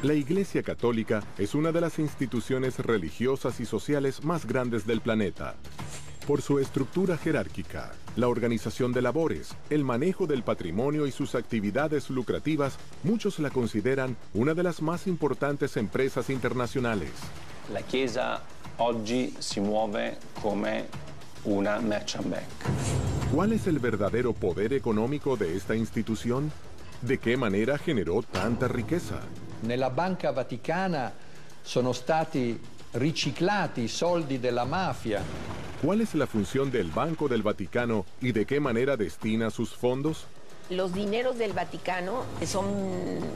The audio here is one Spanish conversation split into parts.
La Iglesia Católica es una de las instituciones religiosas y sociales más grandes del planeta. Por su estructura jerárquica, la organización de labores, el manejo del patrimonio y sus actividades lucrativas, muchos la consideran una de las más importantes empresas internacionales. La Chiesa oggi si muove come una merchant bank. ¿Cuál es el verdadero poder económico de esta institución? ¿De qué manera generó tanta riqueza? Nella Banca Vaticana sono stati riciclati i soldi della mafia. ¿Cuál es la función del Banco del Vaticano y de qué manera destina sus fondos? Los dineros del Vaticano son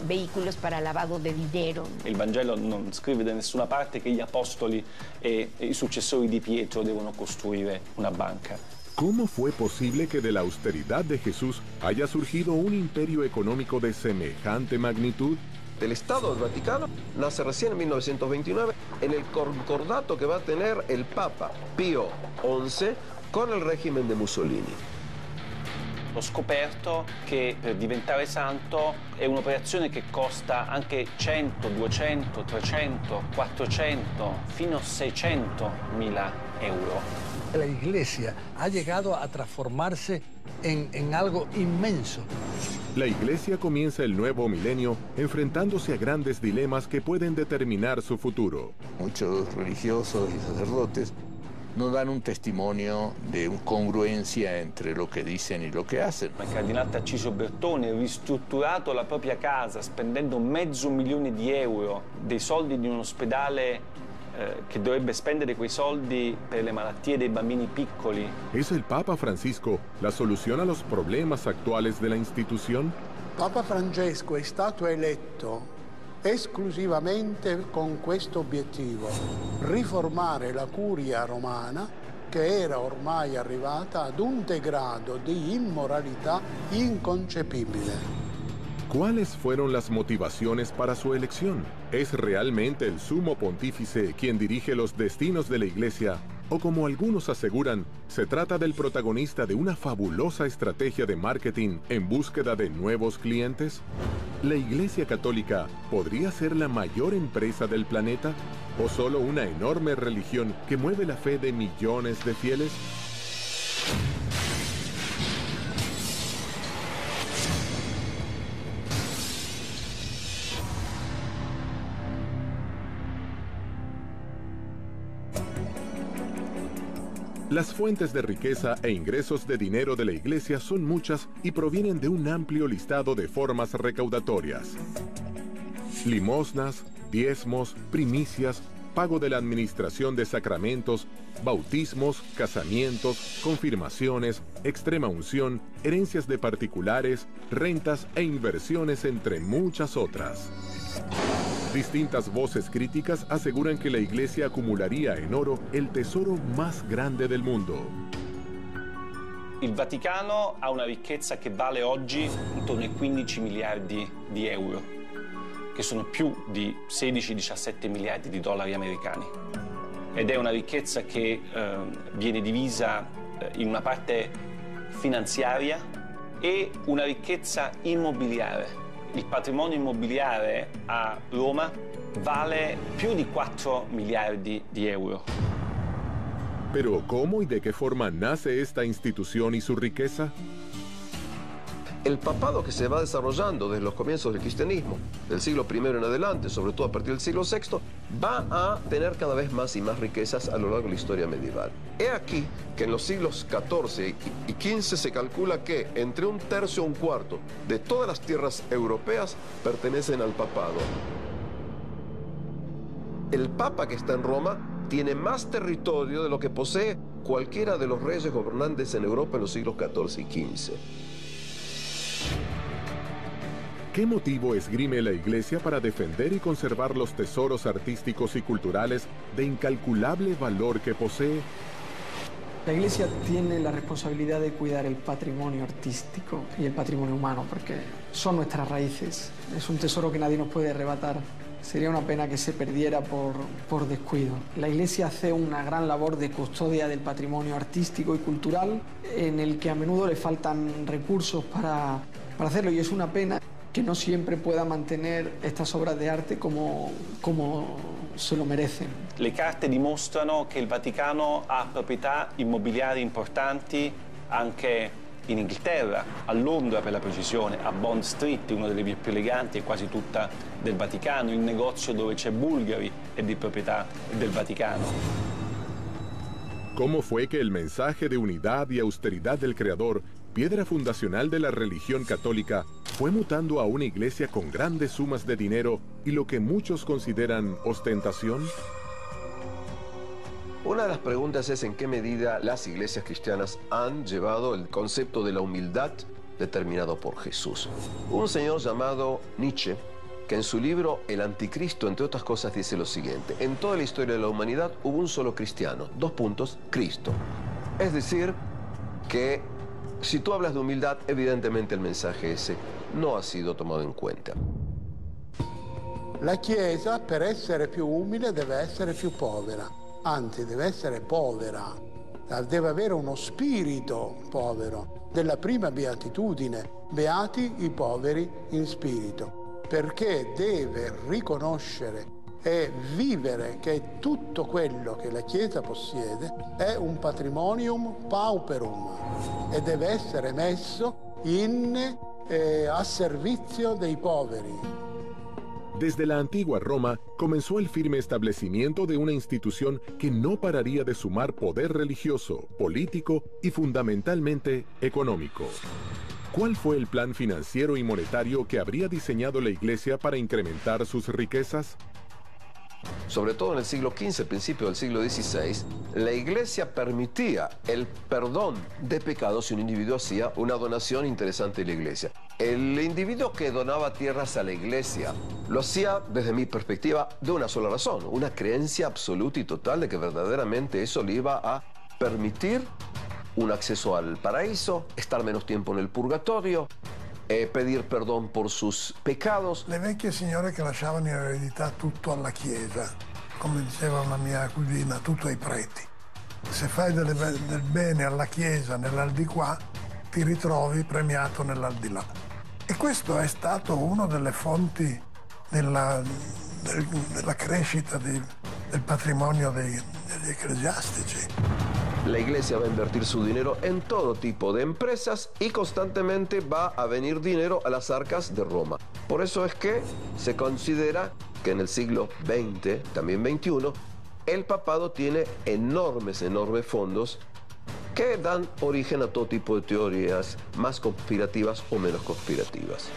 vehículos para lavado de dinero. Il Vangelo non scrive da nessuna parte che gli apostoli e i successori di Pietro devono costruire una banca. ¿Cómo fue posible que de la austeridad de Jesús haya surgido un imperio económico de semejante magnitud? El Estado del Vaticano nace recién en 1929 en el concordato que va a tener el Papa Pío XI con il regime de Mussolini. Ho scoperto che per diventare santo è un'operazione che costa anche 100, 200, 300, 400, fino a 600 mila euro. La Iglesia ha llegado a transformarse en algo inmenso. La Iglesia comienza el nuevo milenio enfrentándose a grandes dilemas que pueden determinar su futuro. Muchos religiosos y sacerdotes no dan un testimonio de congruencia entre lo che dicono e lo che hacen. Il cardinale Tarcisio Bertone ha ristrutturato la propria casa spendendo €500.000 dei soldi di un ospedale che dovrebbe spendere quei soldi per le malattie dei bambini piccoli. ¿Es el Papa Francisco la solución a los problemas actuales de la institución? Papa Francesco è stato eletto esclusivamente con questo obiettivo: riformare la curia romana, che era ormai arrivata ad un degrado di immoralità inconcepibile. ¿Cuáles fueron las motivaciones para su elección? ¿Es realmente el sumo pontífice quien dirige los destinos de la Iglesia? ¿O como algunos aseguran, se trata del protagonista de una fabulosa estrategia de marketing en búsqueda de nuevos clientes? ¿La Iglesia Católica podría ser la mayor empresa del planeta? ¿O solo una enorme religión que mueve la fe de millones de fieles? Las fuentes de riqueza e ingresos de dinero de la Iglesia son muchas y provienen de un amplio listado de formas recaudatorias. Limosnas, diezmos, primicias, pago de la administración de sacramentos, bautismos, casamientos, confirmaciones, extrema unción, herencias de particulares, rentas e inversiones, entre muchas otras. Distintas voces críticas aseguran que la Iglesia acumularía en oro el tesoro más grande del mundo. Il Vaticano ha una ricchezza che vale oggi intorno ai 15 miliardi di euro, che sono più di 16-17 miliardi di dollari americani. Ed è una ricchezza che viene divisa in una parte finanziaria e una ricchezza immobiliare. Il patrimonio immobiliare a Roma vale più di 4 miliardi di euro. Pero ¿cómo y de qué forma nace esta institución y su riqueza? El papado que se va desarrollando desde los comienzos del cristianismo, del siglo I en adelante, sobre todo a partir del siglo VI, va a tener cada vez más y más riquezas a lo largo de la historia medieval. He aquí que en los siglos XIV y XV se calcula que entre un tercio y un cuarto de todas las tierras europeas pertenecen al papado. El papa que está en Roma tiene más territorio de lo que posee cualquiera de los reyes gobernantes en Europa en los siglos XIV y XV. ¿Qué motivo esgrime la Iglesia para defender y conservar los tesoros artísticos y culturales de incalculable valor que posee? La Iglesia tiene la responsabilidad de cuidar el patrimonio artístico y el patrimonio humano, porque son nuestras raíces. Es un tesoro que nadie nos puede arrebatar. Sería una pena que se perdiera por descuido. La Iglesia hace una gran labor de custodia del patrimonio artístico y cultural, en el que a menudo le faltan recursos para hacerlo, y es una pena. que no siempre pueda mantener estas obras de arte como se lo merecen. Le carte dimostrano che il Vaticano ha proprietà immobiliari importanti anche in Inghilterra, a Londra per la precisione, a Bond Street, una delle vie più eleganti, è quasi tutta del Vaticano. Il negozio dove c'è Bulgari è di proprietà del Vaticano. ¿Cómo fue que el mensaje de unidad y austeridad del Creador, piedra fundacional de la religión católica, fue mutando a una iglesia con grandes sumas de dinero y lo que muchos consideran ostentación? Una de las preguntas es en qué medida las iglesias cristianas han llevado el concepto de la humildad determinado por Jesús. Un señor llamado Nietzsche, que en su libro El Anticristo, entre otras cosas, dice lo siguiente: en toda la historia de la humanidad hubo un solo cristiano, Cristo. Es decir, que si tú hablas de humildad, evidentemente el mensaje ese no ha sido tomado en cuenta. La Chiesa, per essere più umile, deve essere più povera. Anzi, deve essere povera, deve avere uno spirito povero, della prima beatitudine, beati i poveri in spirito, perché deve riconoscere e vivere che tutto quello che la Chiesa possiede è un patrimonium pauperum e deve essere messo a servizio dei poveri. Desde la antigua Roma comenzó el firme establecimiento de una institución que no pararía de sumar poder religioso, político y fundamentalmente económico. ¿Cuál fue el plan financiero y monetario que habría diseñado la Iglesia para incrementar sus riquezas? Sobre todo en el siglo XV, principio del siglo XVI, la Iglesia permitía el perdón de pecados si un individuo hacía una donación interesante a la Iglesia. El individuo que donaba tierras a la Iglesia lo hacía, desde mi perspectiva, de una sola razón: una creencia absoluta y total de que verdaderamente eso le iba a permitir un acceso al paraíso, estar menos tiempo en el purgatorio, pedir perdón por sus pecados. Le vecchie signore che lasciavano in eredità tutto alla Chiesa, come diceva una mia cugina, tutto ai preti. Se fai del bene alla Chiesa nell'aldilà, ti ritrovi premiato nell'aldilà. E questo è stato una delle fonti della crescita del patrimonio degli ecclesiastici. La Iglesia va a invertir su dinero en todo tipo de empresas y constantemente va a venir dinero a las arcas de Roma. Por eso es que se considera que en el siglo XX, también XXI, el papado tiene enormes fondos que dan origen a todo tipo de teorías más conspirativas o menos conspirativas.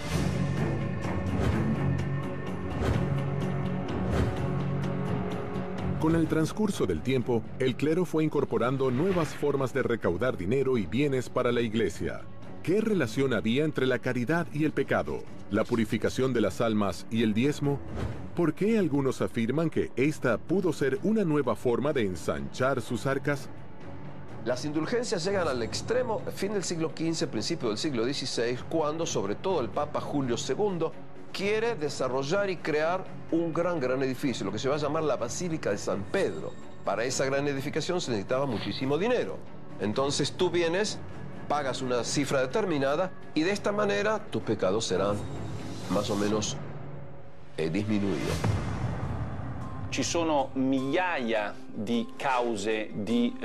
Con el transcurso del tiempo, el clero fue incorporando nuevas formas de recaudar dinero y bienes para la Iglesia. ¿Qué relación había entre la caridad y el pecado, la purificación de las almas y el diezmo? ¿Por qué algunos afirman que esta pudo ser una nueva forma de ensanchar sus arcas? Las indulgencias llegan al extremo fin del siglo XV, principio del siglo XVI, cuando sobre todo el Papa Julio II quiere desarrollar y crear un gran edificio, lo que se va a llamar la Basílica de San Pedro. Para esa gran edificación se necesitaba muchísimo dinero. Entonces tú vienes, pagas una cifra determinada y de esta manera tus pecados serán más o menos disminuidos. Ci sono migliaia di cause di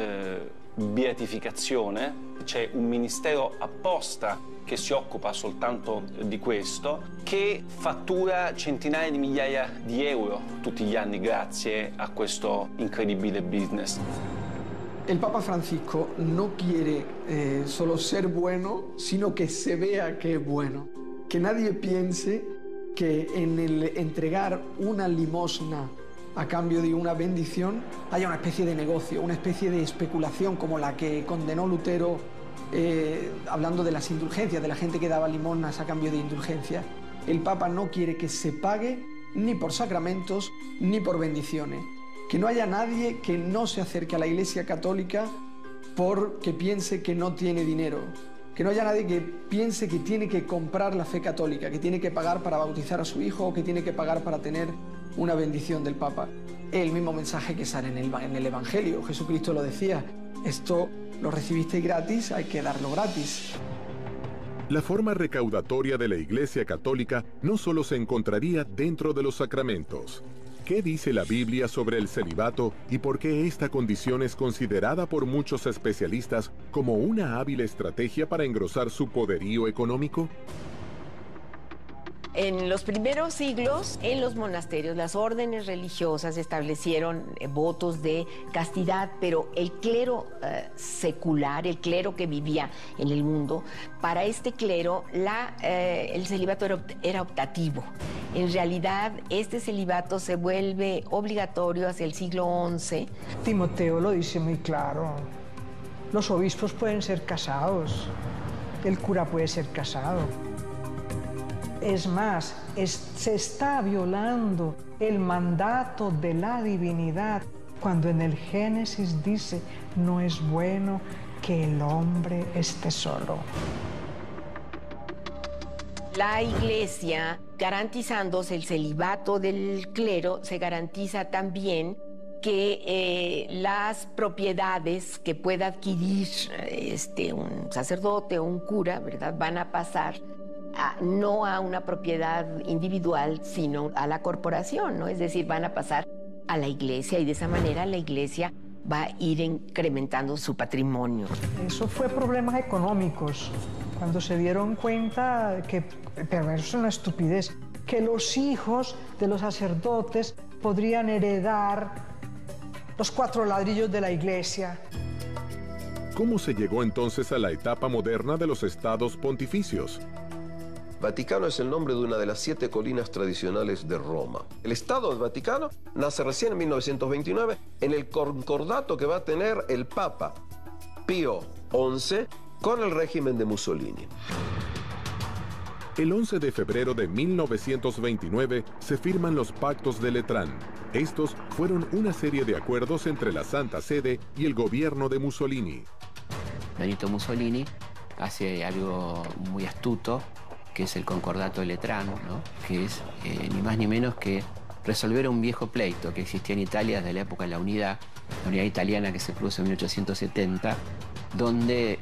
beatificazione, c'è un ministero apposta che si occupa soltanto di questo, che fattura centinaia di migliaia di euro tutti gli anni grazie a questo incredibile business. El Papa Francisco no quiere solo ser bueno, sino que se vea que es bueno. Que nadie piense que en el entregar una limosna a cambio de una bendición haya una especie de negocio, una especie de especulación como la que condenó Lutero hablando de las indulgencias, de la gente que daba limosnas a cambio de indulgencias. El Papa no quiere que se pague ni por sacramentos ni por bendiciones. Que no haya nadie que no se acerque a la Iglesia Católica porque piense que no tiene dinero. Que no haya nadie que piense que tiene que comprar la fe católica, que tiene que pagar para bautizar a su hijo o que tiene que pagar para tener una bendición del Papa. El mismo mensaje que sale en el Evangelio. Jesucristo lo decía, esto lo recibisteis gratis, hay que darlo gratis. La forma recaudatoria de la Iglesia Católica no solo se encontraría dentro de los sacramentos. ¿Qué dice la Biblia sobre el celibato y por qué esta condición es considerada por muchos especialistas como una hábil estrategia para engrosar su poderío económico? En los primeros siglos, en los monasterios, las órdenes religiosas establecieron votos de castidad, pero el clero secular, el clero que vivía en el mundo, para este clero el celibato era optativo. En realidad, este celibato se vuelve obligatorio hacia el siglo XI. Timoteo lo dice muy claro. Los obispos pueden ser casados, el cura puede ser casado. Es más, se está violando el mandato de la divinidad cuando en el Génesis dice, no es bueno que el hombre esté solo. La Iglesia, garantizándose el celibato del clero, se garantiza también que las propiedades que pueda adquirir un sacerdote o un cura, ¿verdad?, van a pasar no a una propiedad individual, sino a la corporación, ¿no? Es decir, van a pasar a la Iglesia y de esa manera la Iglesia va a ir incrementando su patrimonio. Eso fue problemas económicos, cuando se dieron cuenta que, pero eso es una estupidez, que los hijos de los sacerdotes podrían heredar los 4 ladrillos de la Iglesia. ¿Cómo se llegó entonces a la etapa moderna de los estados pontificios? Vaticano es el nombre de una de las 7 colinas tradicionales de Roma. El Estado del Vaticano nace recién en 1929 en el concordato que va a tener el Papa Pío XI con el régimen de Mussolini. El 11 de febrero de 1929 se firman los Pactos de Letrán. Estos fueron una serie de acuerdos entre la Santa Sede y el gobierno de Mussolini. Benito Mussolini hace algo muy astuto, que es el Concordato de Letrán, ¿no? Que es ni más ni menos que resolver un viejo pleito que existía en Italia desde la época de la unidad italiana que se produce en 1870, donde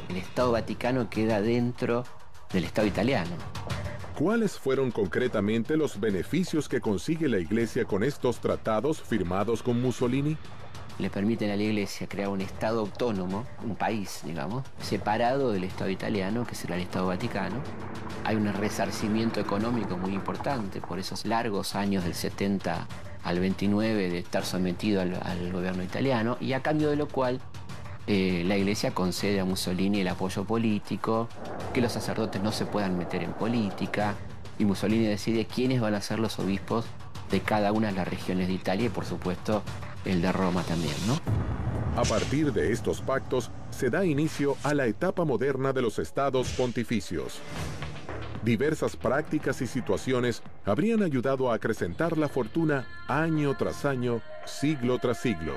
el Estado Vaticano queda dentro del Estado italiano. ¿Cuáles fueron concretamente los beneficios que consigue la Iglesia con estos tratados firmados con Mussolini? Le permiten a la Iglesia crear un Estado autónomo, un país, digamos, separado del Estado italiano, que será el Estado Vaticano. Hay un resarcimiento económico muy importante por esos largos años del 70 al 29 de estar sometido al gobierno italiano, y a cambio de lo cual la Iglesia concede a Mussolini el apoyo político, que los sacerdotes no se puedan meter en política, y Mussolini decide quiénes van a ser los obispos de cada una de las regiones de Italia y, por supuesto, el de Roma también, ¿no? A partir de estos pactos, se da inicio a la etapa moderna de los estados pontificios. Diversas prácticas y situaciones habrían ayudado a acrecentar la fortuna año tras año, siglo tras siglo.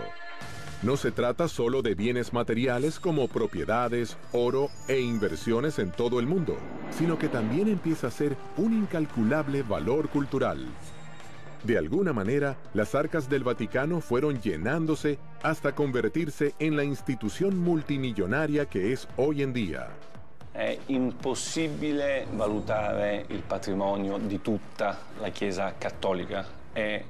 No se trata solo de bienes materiales como propiedades, oro e inversiones en todo el mundo, sino que también empieza a ser un incalculable valor cultural. De alguna manera, las arcas del Vaticano fueron llenándose hasta convertirse en la institución multimillonaria que es hoy en día. È impossibile valutare il patrimonio di tutta la Chiesa cattolica. È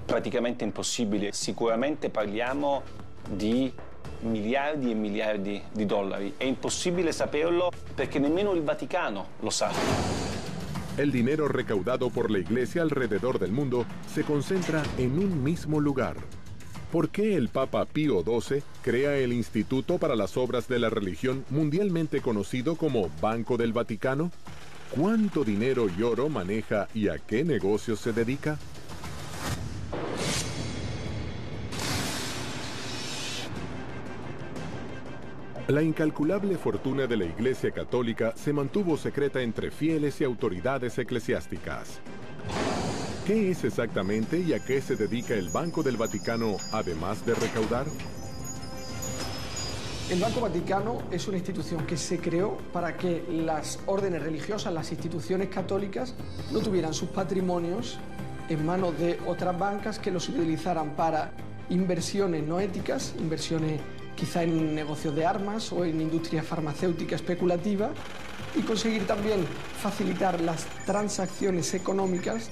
praticamente impossibile. Sicuramente parliamo di miliardi e miliardi di dollari. È impossibile saperlo perché nemmeno il Vaticano lo sa. El dinero recaudado por la Iglesia alrededor del mundo se concentra en un mismo lugar. ¿Por qué el Papa Pío XII crea el Instituto para las Obras de la Religión, mundialmente conocido como Banco del Vaticano? ¿Cuánto dinero y oro maneja y a qué negocios se dedica? La incalculable fortuna de la Iglesia Católica se mantuvo secreta entre fieles y autoridades eclesiásticas. ¿Qué es exactamente y a qué se dedica el Banco del Vaticano, además de recaudar? El Banco Vaticano es una institución que se creó para que las órdenes religiosas, las instituciones católicas, no tuvieran sus patrimonios en manos de otras bancas que los utilizaran para inversiones no éticas, inversiones quizá en negocios de armas o en industria farmacéutica especulativa, y conseguir también facilitar las transacciones económicas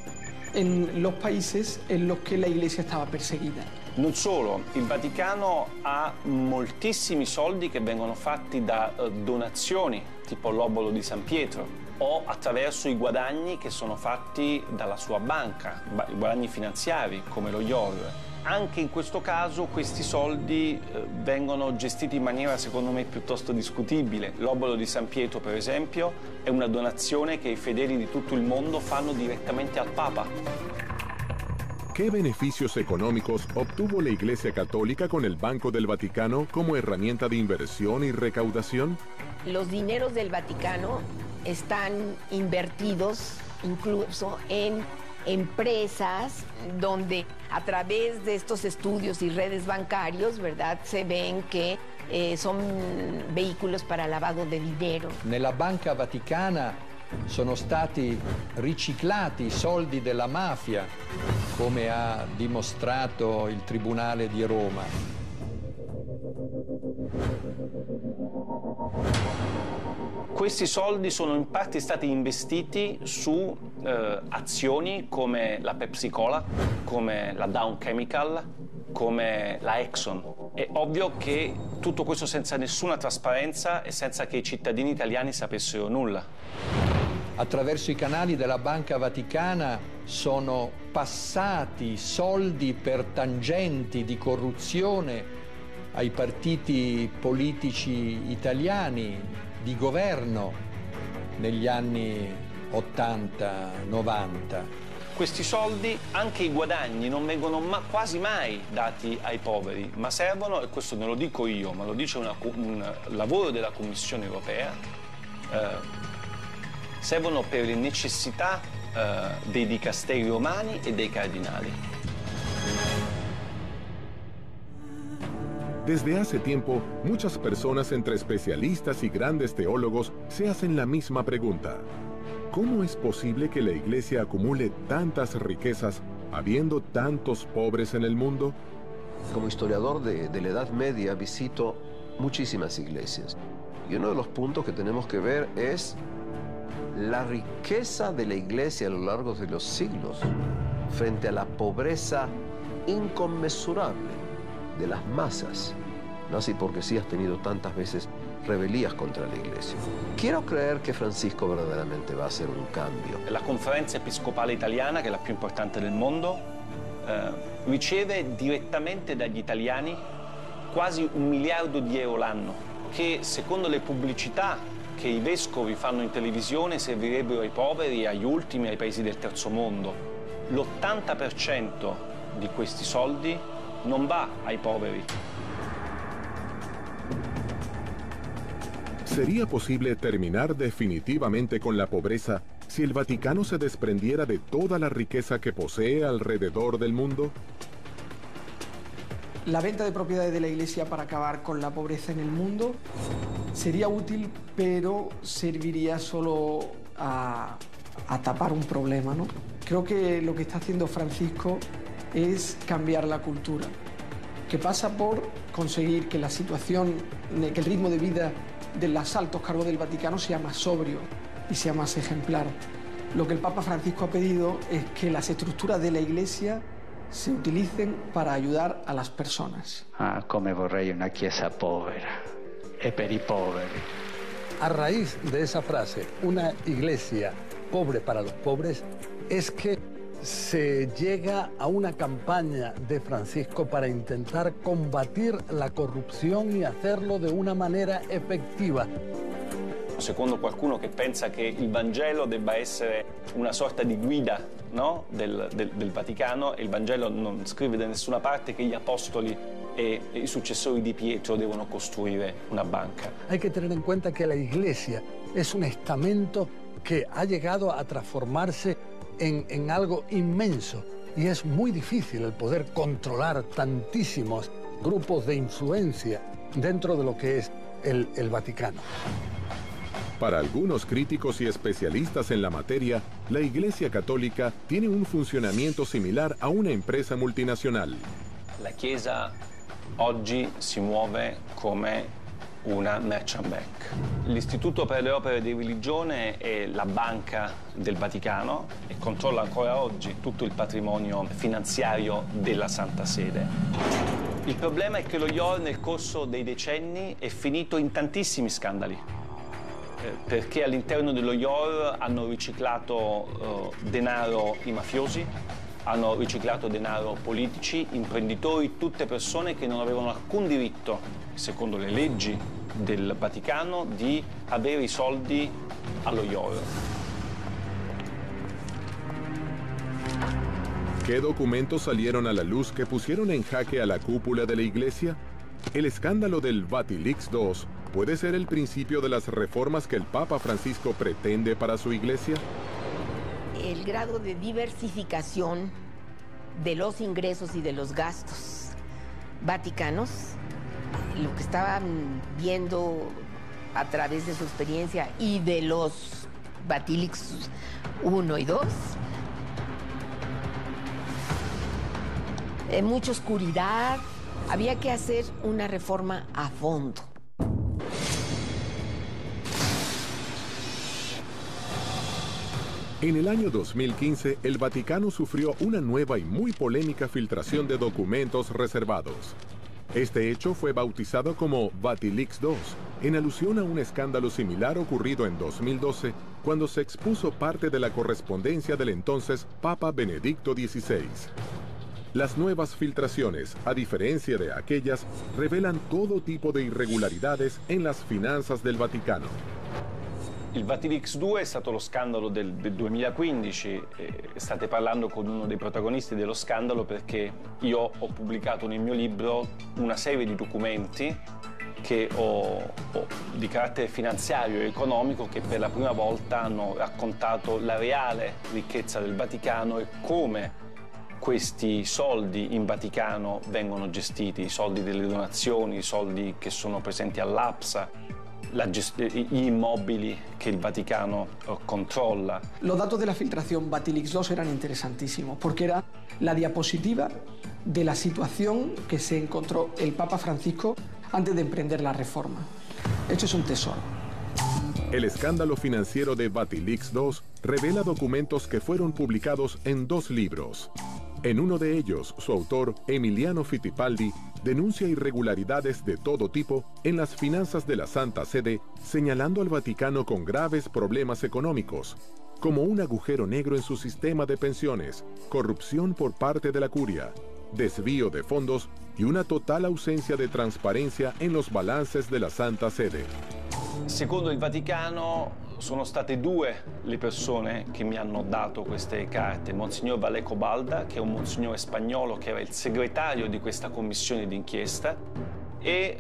en los países en los que la Iglesia estaba perseguida. Non solo, il Vaticano ha moltissimi soldi che vengono fatti da donazioni, tipo l'obolo di San Pietro, o attraverso i guadagni che sono fatti dalla sua banca, i guadagni finanziari come lo IOR. Anche in questo caso questi soldi vengono gestiti in maniera secondo me piuttosto discutibile. L'obolo di San Pietro, per esempio, è una donazione che i fedeli di tutto il mondo fanno direttamente al Papa. ¿Qué beneficios económicos obtuvo la Iglesia Católica con el Banco del Vaticano como herramienta de inversión y recaudación? Los dineros del Vaticano están invertidos incluso en empresas donde a través de estos estudios y redes bancarios, ¿verdad?, se ven que son vehículos para lavado de dinero. Nella Banca Vaticana sono stati riciclati i soldi della mafia, come ha dimostrato il Tribunale di Roma. Questi soldi sono in parte stati investiti su azioni come la Pepsi Cola, come la Dow Chemical, come la Exxon. È ovvio che tutto questo senza nessuna trasparenza e senza che i cittadini italiani sapessero nulla. Attraverso i canali della Banca Vaticana sono passati soldi per tangenti di corruzione ai partiti politici italiani di governo negli anni 80-90. Questi soldi, anche i guadagni, non vengono quasi mai dati ai poveri, ma servono, e questo non lo dico io, ma lo dice un lavoro della Commissione europea, servono per le necessità dei dicasteri romani e dei cardinali. Desde hace tiempo, muchas personas entre especialistas y grandes teólogos se hacen la misma pregunta. ¿Cómo es posible que la Iglesia acumule tantas riquezas habiendo tantos pobres en el mundo? Como historiador de la Edad Media visito muchísimas iglesias. Y uno de los puntos que tenemos que ver es la riqueza de la Iglesia a lo largo de los siglos frente a la pobreza inconmensurable de las masas, no así porque sí has tenido tantas veces rebelías contra la Iglesia. Quiero creer que Francisco verdaderamente va a hacer un cambio. La Conferenza Episcopale Italiana, che è la più importante del mondo, riceve direttamente dagli italiani quasi 1 miliardo di euro l'anno, che secondo le pubblicità che i vescovi fanno in televisione servirebbero ai poveri, agli ultimi, ai paesi del terzo mondo. L'80% di questi soldi non va ai poveri. ¿Sería posible terminar definitivamente con la pobreza si el Vaticano se desprendiera de toda la riqueza que posee alrededor del mundo? La venta de propiedades de la Iglesia para acabar con la pobreza en el mundo sería útil, pero serviría solo a tapar un problema, ¿no? Creo que lo que está haciendo Francisco es cambiar la cultura, que pasa por conseguir que la situación, que el ritmo de vida de los altos cargos del Vaticano sea más sobrio y sea más ejemplar. Lo que el Papa Francisco ha pedido es que las estructuras de la Iglesia se utilicen para ayudar a las personas. Ah, come vorrei una chiesa povera e per i poveri. A raíz de esa frase, una iglesia pobre para los pobres, es que se llega a una campaña de Francisco para intentar combatir la corrupción y hacerlo de una manera effettiva. Secondo qualcuno che pensa che il Vangelo debba essere una sorta di guida, no? del Vaticano, e il Vangelo non scrive da nessuna parte che gli apostoli e i successori di Pietro devono costruire una banca. Hay que tener en cuenta que la Iglesia es un estamento que ha llegado a transformarse en algo inmenso y es muy difícil el poder controlar tantísimos grupos de influencia dentro de lo que es el Vaticano. Para algunos críticos y especialistas en la materia, la Iglesia Católica tiene un funcionamiento similar a una empresa multinazional. La Chiesa oggi si muove come una merchant bank. L'Istituto per le opere di religione è la banca del Vaticano e controlla ancora oggi tutto il patrimonio finanziario della Santa Sede. Il problema è che lo IOR nel corso dei decenni è finito in tantissimi scandali, perché all'interno dello IOR hanno riciclato denaro i mafiosi, hanno riciclato denaro politici, imprenditori, tutte persone che non avevano alcun diritto, secondo le leggi del Vaticano, di avere i soldi allo IOR. ¿Qué documentos salieron a la luz que pusieron en jaque a la cúpula de la Iglesia? El escándalo del Vatilix II puede ser el principio de las reformas que el Papa Francisco pretende para su Iglesia. El grado de diversificación de los ingresos y de los gastos vaticanos, lo que estaban viendo a través de su experiencia y de los Vatilix I y II, mucha oscuridad, había que hacer una reforma a fondo. En el año 2015, el Vaticano sufrió una nueva y muy polémica filtración de documentos reservados. Este hecho fue bautizado como Vatilix II, en alusión a un escándalo similar ocurrido en 2012, cuando se expuso parte de la correspondencia del entonces Papa Benedicto XVI. Las nuevas filtraciones, a diferencia de aquellas, revelan todo tipo de irregolaridades en las finanzas del Vaticano. Il Vatilix II è stato lo scandalo del 2015, state parlando con uno dei protagonisti dello scandalo perché io ho pubblicato nel mio libro una serie di documenti che di carattere finanziario e economico che per la prima volta hanno raccontato la reale ricchezza del Vaticano e come questi soldi in Vaticano vengono gestiti, i soldi delle donazioni, i soldi che sono presenti all'APSA, gli immobili che il Vaticano controlla. Los datos de la filtración Vatilix II eran interesantísimos porque era la diapositiva de la situación que se encontró el Papa Francisco antes de emprender la reforma. Esto es un tesoro. El escándalo financiero de Vatilix II revela documentos que fueron publicados en 2 libros. En uno de ellos, su autor, Emiliano Fittipaldi, denuncia irregularidades de todo tipo en las finanzas de la Santa Sede, señalando al Vaticano con graves problemas económicos, como un agujero negro en su sistema de pensiones, corrupción por parte de la curia, desvío de fondos y una total ausencia de transparencia en los balances de la Santa Sede. Secondo il Vaticano sono state 2 le persone che mi hanno dato queste carte, Monsignor Valeco Balda, che è un monsignore spagnolo che era il segretario di questa commissione d'inchiesta, e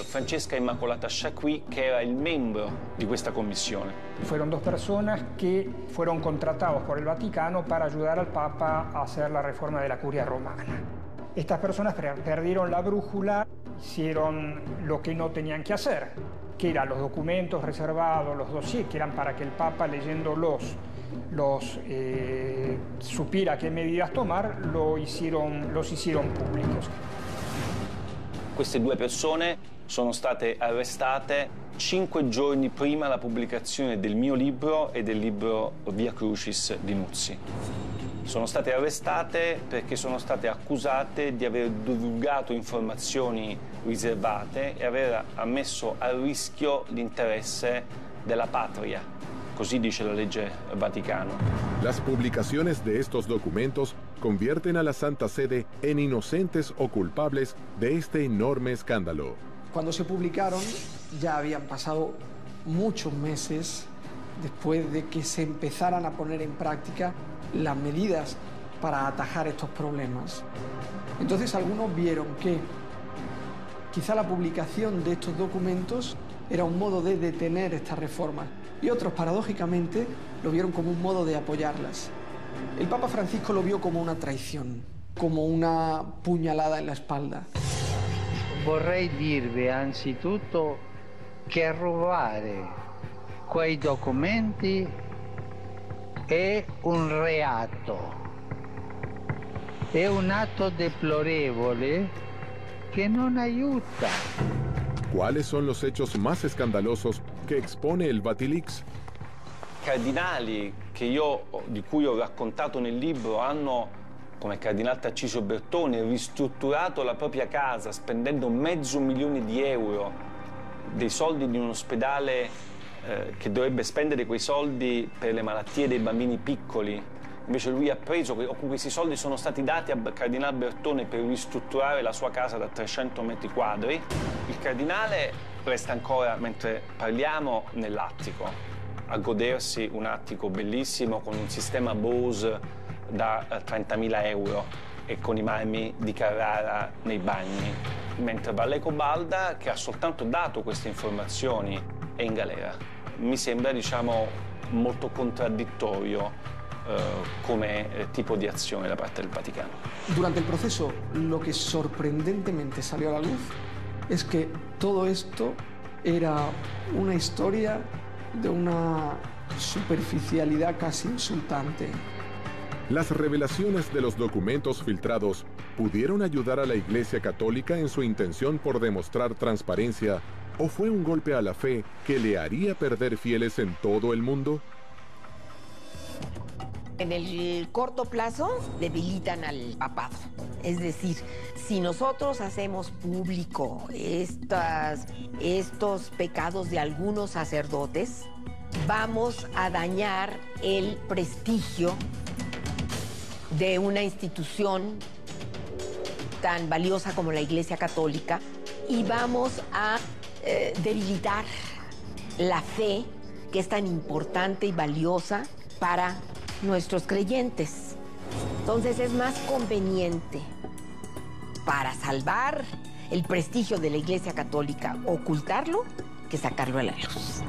Francesca Immacolata Chacqui, che era il membro di questa commissione. Fueron 2 personas que fueron contratados por el Vaticano para ayudar al Papa a hacer la reforma de la curia romana. Estas personas perdieron la brújula, hicieron lo que no tenían que hacer, que eran los documentos reservados, los dossiers, que eran para que el Papa, leyéndolos, supiera qué medidas tomar, los hicieron públicos. Queste 2 persone sono state arrestate 5 giorni prima la pubblicazione del mio libro e del libro Via Crucis di Nuzzi. Sono state arrestate perché sono state accusate di aver divulgato informazioni riservate e aver messo a rischio l'interesse della patria. Così dice la legge Vaticano. Las publicaciones de estos documentos convierten a la Santa Sede en inocentes o culpables de este enorme escándalo. Cuando se publicaron ya habían pasado muchos meses después de que se empezaran a poner en práctica las medidas para atajar estos problemas. Entonces algunos vieron que quizá la publicación de estos documentos era un modo de detener estas reformas y otros, paradójicamente, lo vieron como un modo de apoyarlas. El Papa Francisco lo vio como una traición, como una puñalada en la espalda. Vorrei dirvi anzitutto che rubare quei documenti è un reato, è un atto deplorevole che non aiuta ¿Cuáles son los hechos más escandalosos que expone el Vatilix? Cardinali di cui ho raccontato nel libro hanno, come il cardinale Tarcisio Bertone, ristrutturato la propria casa spendendo €500.000, dei soldi di un ospedale che dovrebbe spendere quei soldi per le malattie dei bambini piccoli. Invece lui ha preso, questi soldi sono stati dati al cardinale Bertone per ristrutturare la sua casa da 300 metri quadri. Il cardinale resta ancora, mentre parliamo, nell'attico, a godersi un attico bellissimo con un sistema Bose da €30.000 e con i marmi di Carrara nei bagni. Mentre Valleco Balda, che ha soltanto dato queste informazioni, è in galera. Mi sembra, diciamo, molto contraddittorio come tipo di acción da parte del Vaticano. Durante el proceso, lo que sorprendentemente salió a la luz es que todo esto era una historia de una superficialidad casi insultante. Las revelaciones de los documentos filtrados pudieron ayudar a la Iglesia Católica en su intención por demostrar transparencia, ¿o fue un golpe a la fe que le haría perder fieles en todo el mundo? En el corto plazo debilitan al papado. Es decir, si nosotros hacemos público estos pecados de algunos sacerdotes, vamos a dañar el prestigio de una institución tan valiosa como la Iglesia Católica y vamos a debilitar la fe que es tan importante y valiosa para nuestros creyentes. Entonces es más conveniente para salvar el prestigio de la Iglesia Católica ocultarlo che sacarlo alla luz.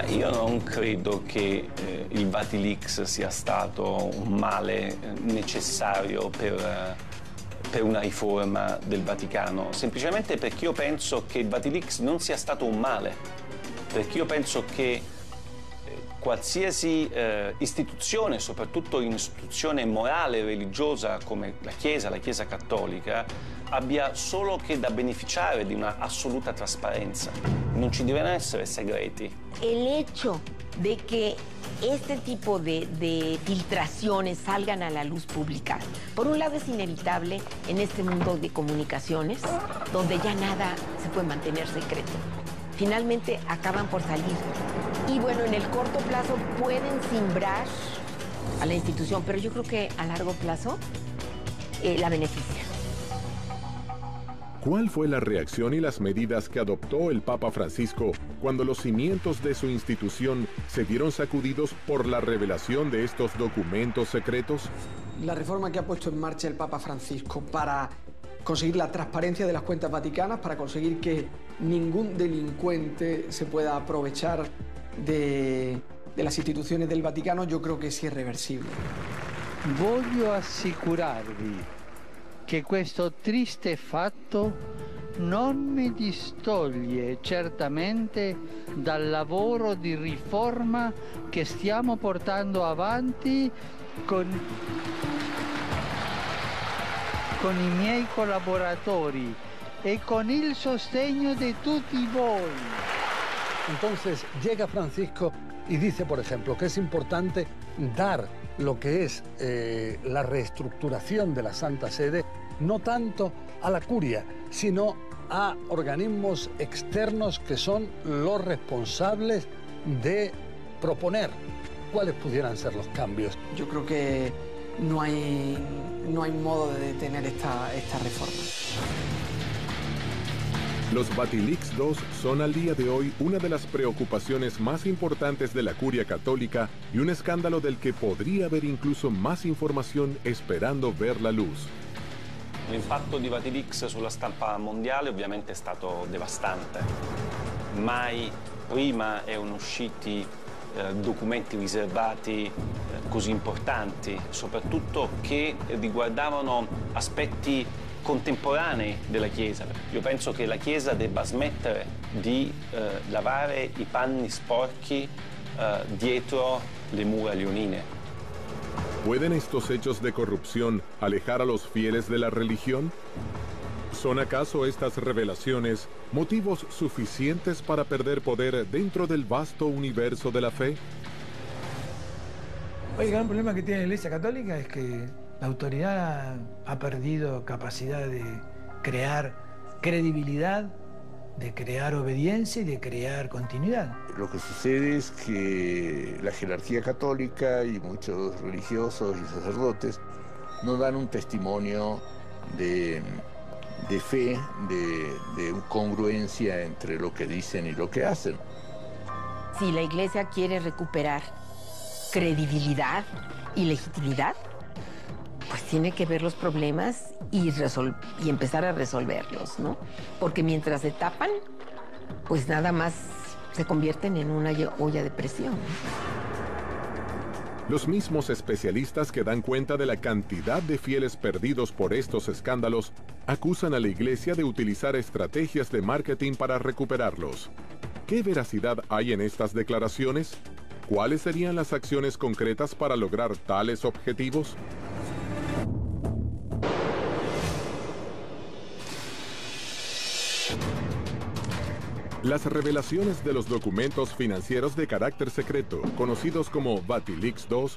Io non credo che il Vatilix sia stato un male necessario per una riforma del Vaticano, semplicemente perché io penso che il Vatilix non sia stato un male, perché io penso che qualsiasi istituzione, soprattutto un'istituzione morale e religiosa come la Chiesa Cattolica, abbia solo che da beneficiare di una assoluta trasparenza. Non ci devono essere segreti. El hecho de que este tipo de filtraciones salgan a la luz pública, por un lado es inevitable en este mundo de comunicaciones, donde ya nada se puede mantener secreto. Finalmente acaban por salir. Y bueno, en el corto plazo pueden simbrar a la institución, pero yo creo que a largo plazo la beneficia. ¿Cuál fue la reacción y las medidas que adoptó el Papa Francisco cuando los cimientos de su institución se vieron sacudidos por la revelación de estos documentos secretos? La reforma que ha puesto en marcha el Papa Francisco para conseguir la transparencia de las cuentas vaticanas, para conseguir que ningún delincuente se pueda aprovechar de las instituciones del Vaticano, yo creo que es irreversible. Voglio assicurarvi che questo triste fatto non mi distoglie certamente dal lavoro di riforma che stiamo portando avanti con i miei collaboratori e con il sostegno di tutti voi. Entonces llega Francisco y dice, por ejemplo, que es importante dar lo que es la reestructuración de la Santa Sede, no tanto a la curia, sino a organismos externos que son los responsables de proponer cuáles pudieran ser los cambios. Yo creo que no hay modo de detener esta reforma. Los Vatilix II son al día de hoy una de las preocupaciones más importantes de la Curia Católica y un escándalo del que podría haber incluso más información esperando ver la luz. L'impatto di Vatilix sulla stampa mondiale ovviamente è stato devastante. Mai prima erano usciti documenti riservati così importanti, soprattutto che riguardavano aspetti contemporanei della Chiesa. Io penso che la Chiesa debba smettere di lavare i panni sporchi dietro le mura leonine. ¿Pueden estos hechos de corrupción alejar a los fieles de la religión? ¿Son acaso estas revelaciones motivos suficientes para perder poder dentro del vasto universo de la fe? El gran problema que tiene la Iglesia Católica es que la autoridad ha perdido capacidad de crear credibilidad, de crear obediencia y de crear continuidad. Lo que sucede es que la jerarquía católica y muchos religiosos y sacerdotes no dan un testimonio de fe, de congruencia entre lo que dicen y lo que hacen. Si la Iglesia quiere recuperar credibilidad y legitimidad, pues tiene que ver los problemas y empezar a resolverlos, ¿no? Porque mientras se tapan, pues nada más se convierten en una olla de presión. Los mismos especialistas que dan cuenta de la cantidad de fieles perdidos por estos escándalos acusan a la Iglesia de utilizar estrategias de marketing para recuperarlos. ¿Qué veracidad hay en estas declaraciones? ¿Cuáles serían las acciones concretas para lograr tales objetivos? Las revelaciones de los documentos financieros de carácter secreto, conocidos como Vatilix II,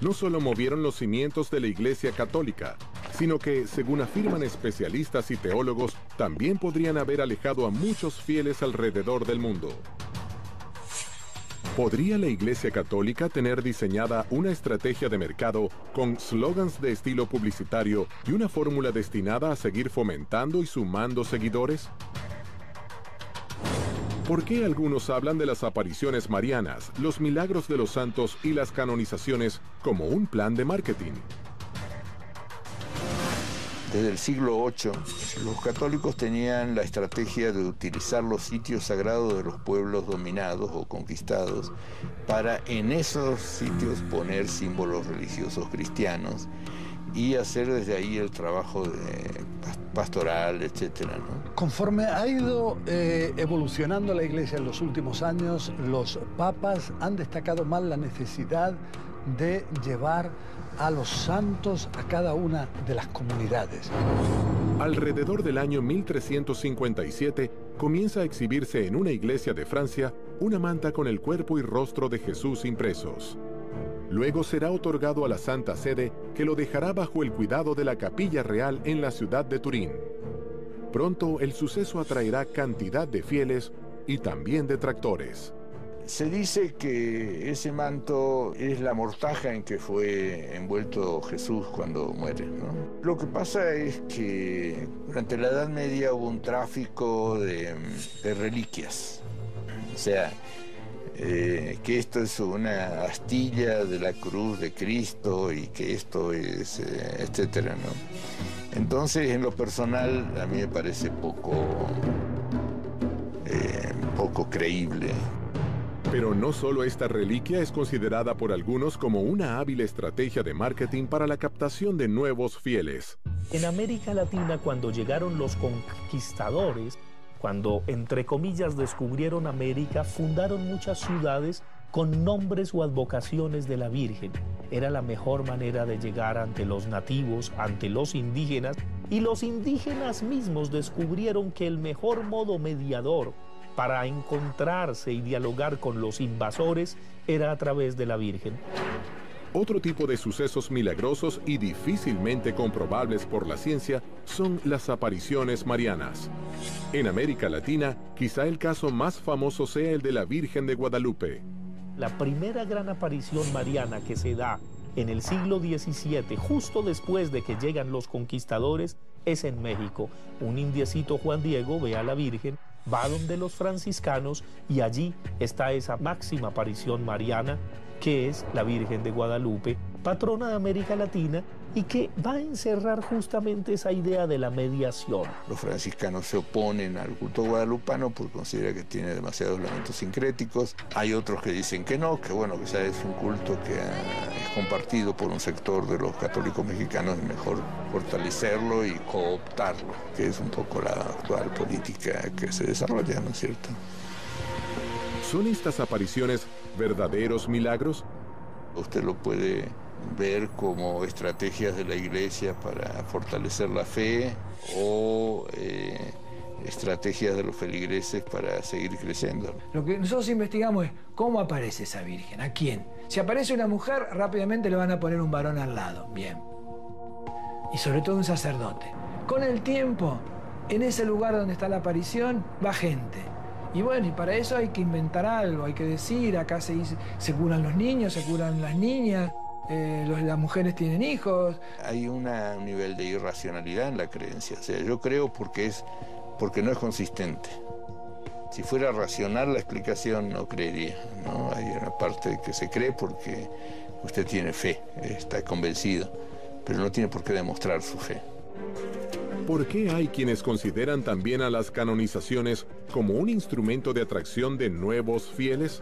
no solo movieron los cimientos de la Iglesia Católica, sino que, según afirman especialistas y teólogos, también podrían haber alejado a muchos fieles alrededor del mundo. ¿Podría la Iglesia Católica tener diseñada una estrategia de mercado con slogans de estilo publicitario y una fórmula destinada a seguir fomentando y sumando seguidores? ¿Por qué algunos hablan de las apariciones marianas, los milagros de los santos y las canonizaciones como un plan de marketing? Desde el siglo VIII, los católicos tenían la estrategia de utilizar los sitios sagrados de los pueblos dominados o conquistados para en esos sitios poner símbolos religiosos cristianos y hacer desde ahí el trabajo pastoral, etcétera, ¿no? Conforme ha ido evolucionando la Iglesia en los últimos años, los papas han destacado más la necesidad de llevar a los santos a cada una de las comunidades. Alrededor del año 1357 comienza a exhibirse en una iglesia de Francia una manta con el cuerpo y rostro de Jesús impresos. Luego será otorgado a la Santa Sede, que lo dejará bajo el cuidado de la Capilla Real en la ciudad de Turín. Pronto el suceso atraerá cantidad de fieles y también detractores. Se dice que ese manto es la mortaja en que fue envuelto Jesús cuando muere, ¿no? Lo que pasa es que durante la Edad Media hubo un tráfico de reliquias. O sea, que esto es una astilla de la cruz de Cristo y que esto es, etcétera, ¿no? Entonces, en lo personal, a mí me parece poco creíble. Pero no solo esta reliquia es considerada por algunos como una hábil estrategia de marketing para la captación de nuevos fieles. En América Latina, cuando llegaron los conquistadores, cuando, entre comillas, descubrieron América, fundaron muchas ciudades con nombres o advocaciones de la Virgen. Era la mejor manera de llegar ante los nativos, ante los indígenas, y los indígenas mismos descubrieron que el mejor modo mediador para encontrarse y dialogar con los invasores era a través de la Virgen. Otro tipo de sucesos milagrosos y difícilmente comprobables por la ciencia son las apariciones marianas. En América Latina, quizá el caso más famoso sea el de la Virgen de Guadalupe. La primera gran aparición mariana que se da en el siglo XVII, justo después de que llegan los conquistadores, es en México. Un indiecito Juan Diego ve a la Virgen, va donde los franciscanos y allí está esa máxima aparición mariana que es la Virgen de Guadalupe, patrona de América Latina, y que va a encerrar justamente esa idea de la mediación. Los franciscanos se oponen al culto guadalupano porque consideran que tiene demasiados elementos sincréticos. Hay otros que dicen que no, que bueno, que ya es un culto que es compartido por un sector de los católicos mexicanos, es mejor fortalecerlo y cooptarlo, que es un poco la actual política que se desarrolla, ¿no es cierto? ¿Son estas apariciones verdaderos milagros? Usted lo puede ver como estrategias de la Iglesia para fortalecer la fe o estrategias de los feligreses para seguir creciendo. Lo que nosotros investigamos es cómo aparece esa Virgen, a quién. Si aparece una mujer, rápidamente le van a poner un varón al lado, bien. Y sobre todo un sacerdote. Con el tiempo, en ese lugar donde está la aparición, va gente. Y bueno, y para eso hay que inventar algo, hay que decir, acá se curan los niños, se curan las niñas, las mujeres tienen hijos. Hay un nivel de irracionalidad en la creencia. O sea, yo creo porque no es consistente. Si fuera racional la explicación no creería, ¿no? Hay una parte que se cree porque usted tiene fe, está convencido, pero no tiene por qué demostrar su fe. ¿Por qué hay quienes consideran también a las canonizaciones como un instrumento de atracción de nuevos fieles?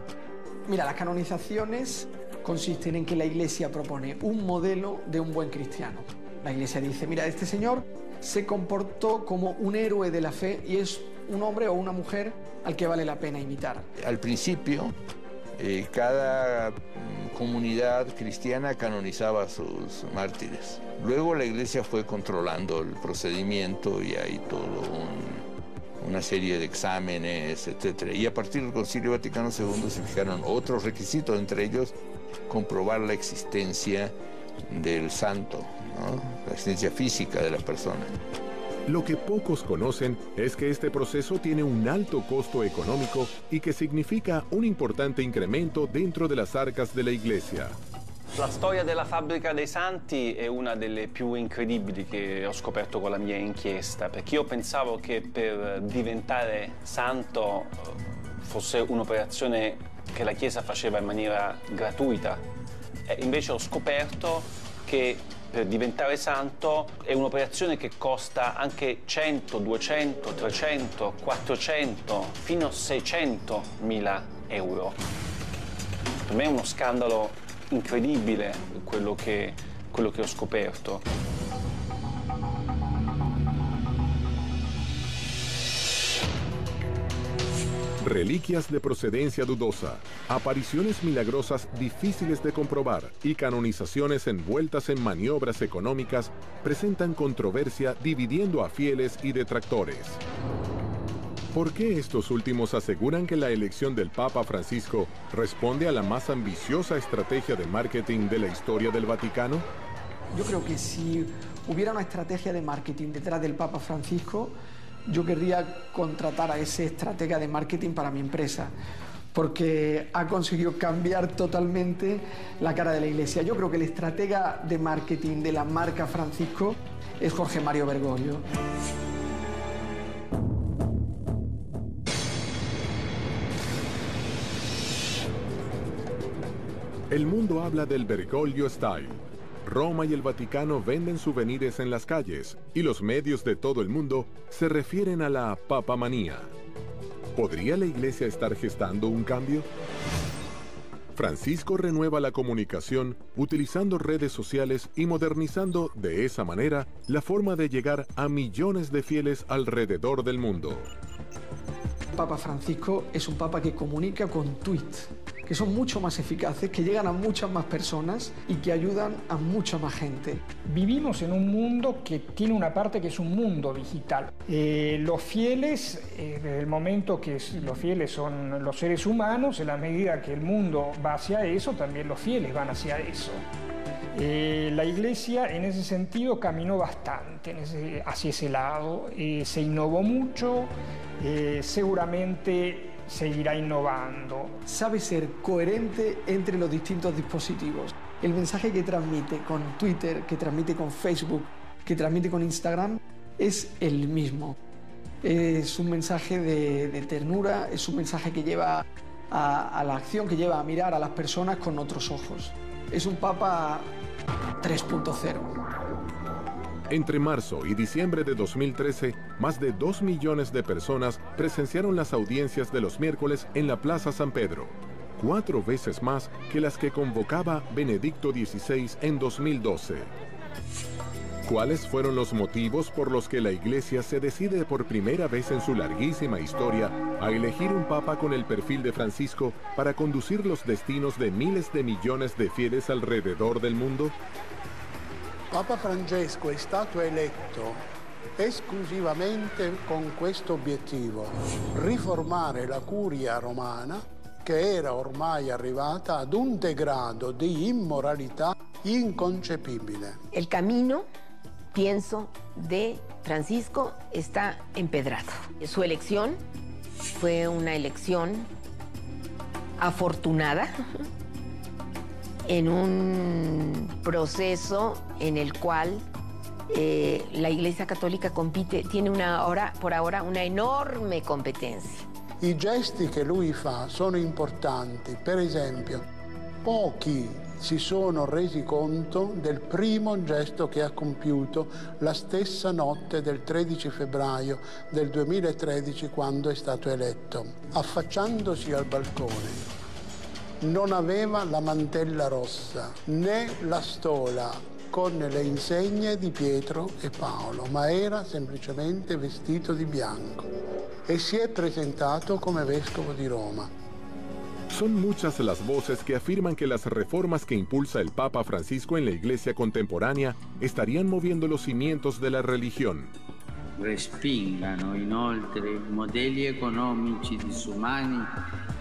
Mira, las canonizaciones consisten en que la Iglesia propone un modelo de un buen cristiano. La Iglesia dice, mira, este señor se comportó como un héroe de la fe y es un hombre o una mujer al que vale la pena imitar. Al principio, cada comunidad cristiana canonizaba a sus mártires. Luego la Iglesia fue controlando el procedimiento y hay toda una serie de exámenes, etc. Y a partir del Concilio Vaticano II se fijaron otros requisitos, entre ellos comprobar la existencia del santo, ¿no? La existencia física de la persona. Lo que pocos conocen es que este proceso tiene un alto costo económico y que significa un importante incremento dentro de las arcas de la Iglesia. La storia della fabbrica dei santi è una delle più incredibili che ho scoperto con la mia inchiesta, perché io pensavo che per diventare santo fosse un'operazione che la Chiesa faceva in maniera gratuita. E invece ho scoperto che per diventare santo è un'operazione che costa anche 100, 200, 300, 400, fino a 600.000 euro. Per me è uno scandalo incredibile quello che ho scoperto. Reliquias de procedencia dudosa, apariciones milagrosas difíciles de comprobar y canonizaciones envueltas en maniobras económicas presentan controversia dividiendo a fieles y detractores. ¿Por qué estos últimos aseguran que la elección del Papa Francisco responde a la más ambiciosa estrategia de marketing de la historia del Vaticano? Yo creo que si hubiera una estrategia de marketing detrás del Papa Francisco, yo querría contratar a ese estratega de marketing para mi empresa, porque ha conseguido cambiar totalmente la cara de la Iglesia. Yo creo que el estratega de marketing de la marca Francisco es Jorge Mario Bergoglio. El mundo habla del Bergoglio Style. Roma y el Vaticano venden souvenirs en las calles y los medios de todo el mundo se refieren a la papamanía. ¿Podría la Iglesia estar gestando un cambio? Francisco renueva la comunicación utilizando redes sociales y modernizando de esa manera la forma de llegar a millones de fieles alrededor del mundo. Papa Francisco es un papa que comunica con tweets, que son mucho más eficaces, que llegan a muchas más personas y que ayudan a mucha más gente. Vivimos en un mundo que tiene una parte que es un mundo digital. Los fieles, desde el momento que los fieles son los seres humanos, en la medida que el mundo va hacia eso, también los fieles van hacia eso. La Iglesia en ese sentido caminó bastante hacia ese lado, se innovó mucho, seguramente seguirá innovando. Sabe ser coherente entre los distintos dispositivos. El mensaje que transmite con Twitter, que transmite con Facebook, que transmite con Instagram, es el mismo. Es un mensaje de ternura, es un mensaje que lleva a la acción, que lleva a mirar a las personas con otros ojos. Es un Papa 3.0. Entre marzo y diciembre de 2013, más de 2 millones de personas presenciaron las audiencias de los miércoles en la Plaza San Pedro, 4 veces más que las que convocaba Benedicto XVI en 2012. ¿Cuáles fueron los motivos por los que la Iglesia se decide por primera vez en su larguísima historia a elegir un papa con el perfil de Francisco para conducir los destinos de miles de millones de fieles alrededor del mundo? Papa Francesco è stato eletto esclusivamente con questo obiettivo, riformare la curia romana che era ormai arrivata ad un degrado di immoralità inconcepibile. El camino, pienso, de Francisco está empedrado. Su elección fue una elección afortunada en un proceso en el cual la Iglesia Cattolica tiene por ahora una enorme competencia. I gesti che lui fa sono importanti. Per esempio, pochi si sono resi conto del primo gesto che ha compiuto la stessa notte del 13 febbraio del 2013 quando è stato eletto. Affacciandosi al balcone, non aveva la mantella rossa né la stola con le insegne di Pietro e Paolo, ma era semplicemente vestito di bianco e si è presentato come vescovo di Roma. Son muchas las voces que afirman que las reformas que impulsa el Papa Francisco en la Iglesia contemporánea estarían moviendo los cimientos de la religión. Respingano inoltre modelli economici disumani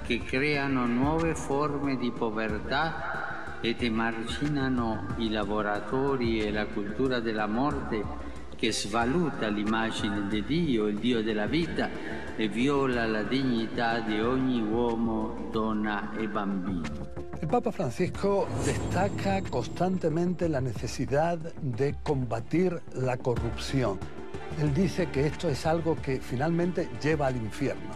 che creano nuove forme di povertà ed emarginano i lavoratori e la cultura della morte che svaluta l'immagine di Dio, il Dio della vita, e viola la dignità di ogni uomo, donna e bambino. El Papa Francisco destaca constantemente la necesidad de combatir la corrupción. Él dice que esto es algo que finalmente lleva al infierno.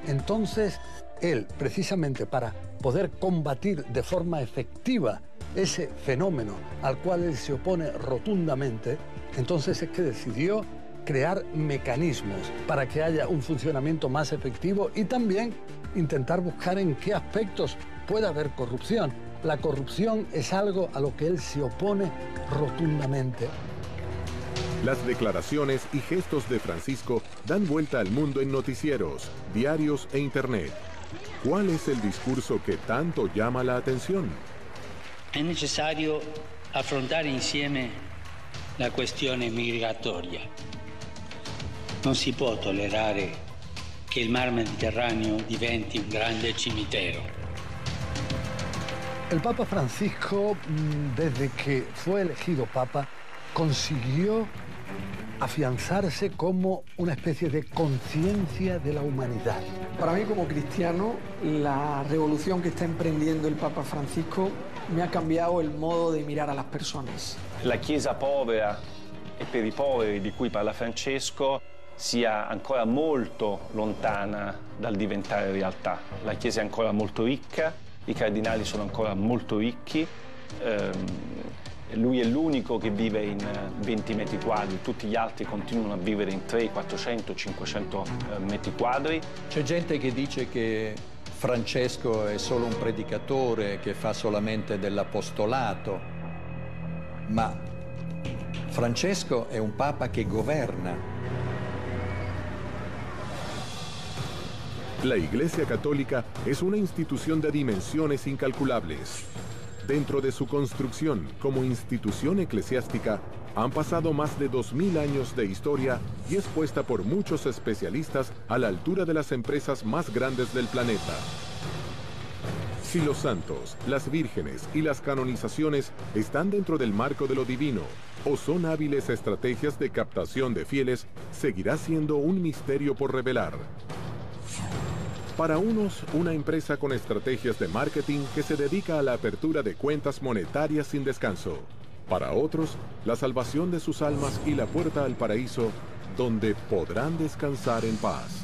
Entonces, él, precisamente para poder combatir de forma efectiva ese fenómeno al cual él se opone rotundamente, entonces es que decidió crear mecanismos para que haya un funcionamiento más efectivo y también intentar buscar en qué aspectos puede haber corrupción. La corrupción es algo a lo que él se opone rotundamente. Las declaraciones y gestos de Francisco dan vuelta al mundo en noticieros, diarios e internet. ¿Cuál es el discurso que tanto llama la atención? È necessario affrontare insieme la questione migratoria. Non si può tollerare che il Mar Mediterraneo diventi un grande cimitero. El Papa Francisco, desde que fue elegido Papa, consiguió afianzarse como una especie de conciencia de la humanidad. Para mí, como cristiano, la revolución que está emprendiendo el Papa Francisco me ha cambiado el modo de mirar a las personas. La Chiesa povera e per i poveri di cui parla Francesco sia ancora molto lontana dal diventare realtà. La Chiesa è ancora molto ricca, i cardinali sono ancora molto ricchi, lui è l'unico che vive in 20 metri quadri, tutti gli altri continuano a vivere in 300, 400, 500 metri quadri. C'è gente che dice che Francesco è solo un predicatore che fa solamente dell'apostolato, ma Francesco è un papa che governa. La Iglesia Católica es una institución de dimensiones incalculables. Dentro de su construcción como institución eclesiástica, han pasado más de 2000 años de historia y es puesta por muchos especialistas a la altura de las empresas más grandes del planeta. Si los santos, las vírgenes y las canonizaciones están dentro del marco de lo divino o son hábiles estrategias de captación de fieles, seguirá siendo un misterio por revelar. Para unos, una empresa con estrategias de marketing que se dedica a la apertura de cuentas monetarias sin descanso. Para otros, la salvación de sus almas y la puerta al paraíso, donde podrán descansar en paz.